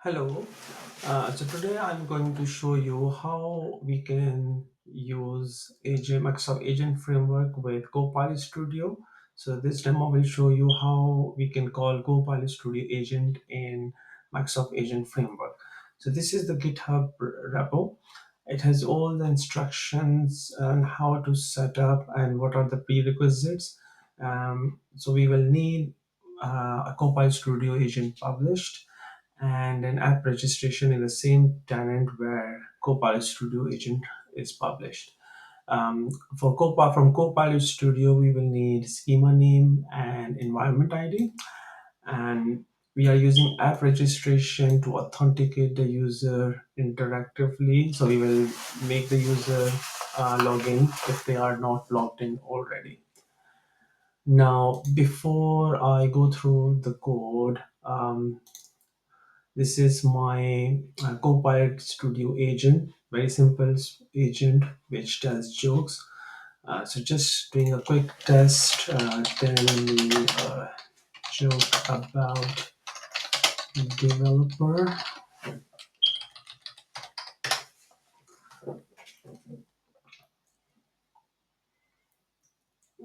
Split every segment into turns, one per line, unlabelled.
Hello. So today I'm going to show you how we can use Microsoft Agent Framework with Copilot Studio. So this demo will show you how we can call Copilot Studio Agent in Microsoft Agent Framework. So this is the GitHub repo. It has all the instructions on how to set up and what are the prerequisites. So we will need a Copilot Studio agent published and an app registration in the same tenant where Copilot Studio agent is published. From Copilot Studio, we will need schema name and environment ID, and we are using app registration to authenticate the user interactively. So we will make the user log in if they are not logged in already. Now, before I go through the code, this is my Copilot Studio agent, very simple agent which tells jokes. So just doing a quick test, tell me a joke about developer.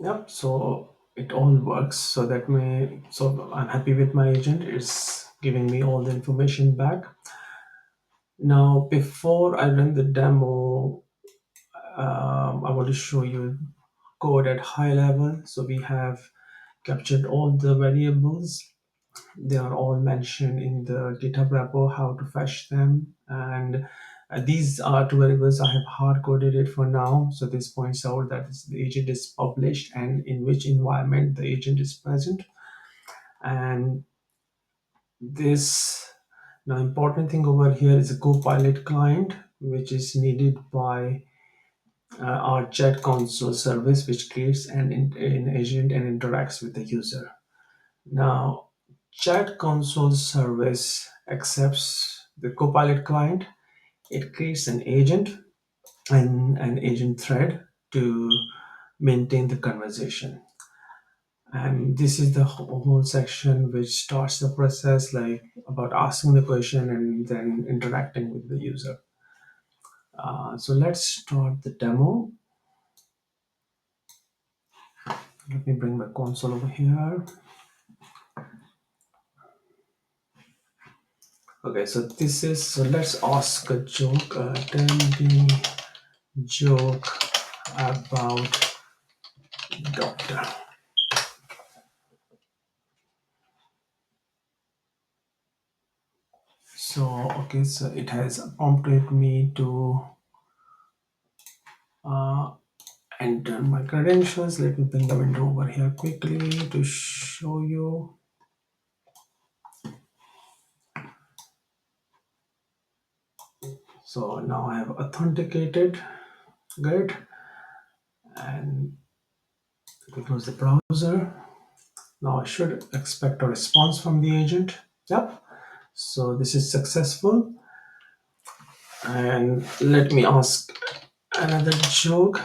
Yep, so it all works. So I'm happy with my agent. It's giving me all the information back. Now, before I run the demo, I want to show you code at high level. So we have captured all the variables. They are all mentioned in the GitHub repo, how to fetch them. And these are two variables. I have hard coded it for now. So this points out that the agent is published and in which environment the agent is present. And this now important thing over here is a Copilot client, which is needed by our chat console service, which creates an agent and interacts with the user. Now, chat console service accepts the Copilot client. It creates an agent and an agent thread to maintain the conversation. And this is the whole section which starts the process, like about asking the question and then interacting with the user. So let's start the demo. Let me bring my console over here. Okay, so let's ask a joke. Tell me joke about doctor. So it has prompted me to enter my credentials. Let me bring the window over here quickly to show you. So now I have authenticated. Good. And we close the browser. Now I should expect a response from the agent. Yep. So this is successful. And let me ask another joke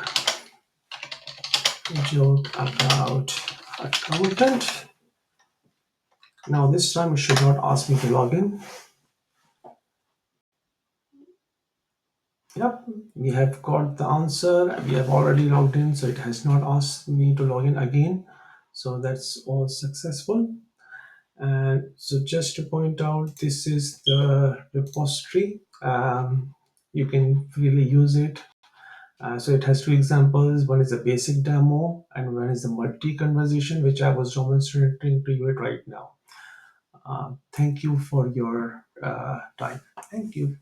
about accountant. Now this time it should not ask me to log in. Yep, we have got the answer. We have already logged in, so it has not asked me to log in again. So that's all successful. And so just to point out, this is the repository. You can really use it. So it has two examples. One is a basic demo and one is the multi-conversation, which I was demonstrating to you right now. Thank you for your time. Thank you.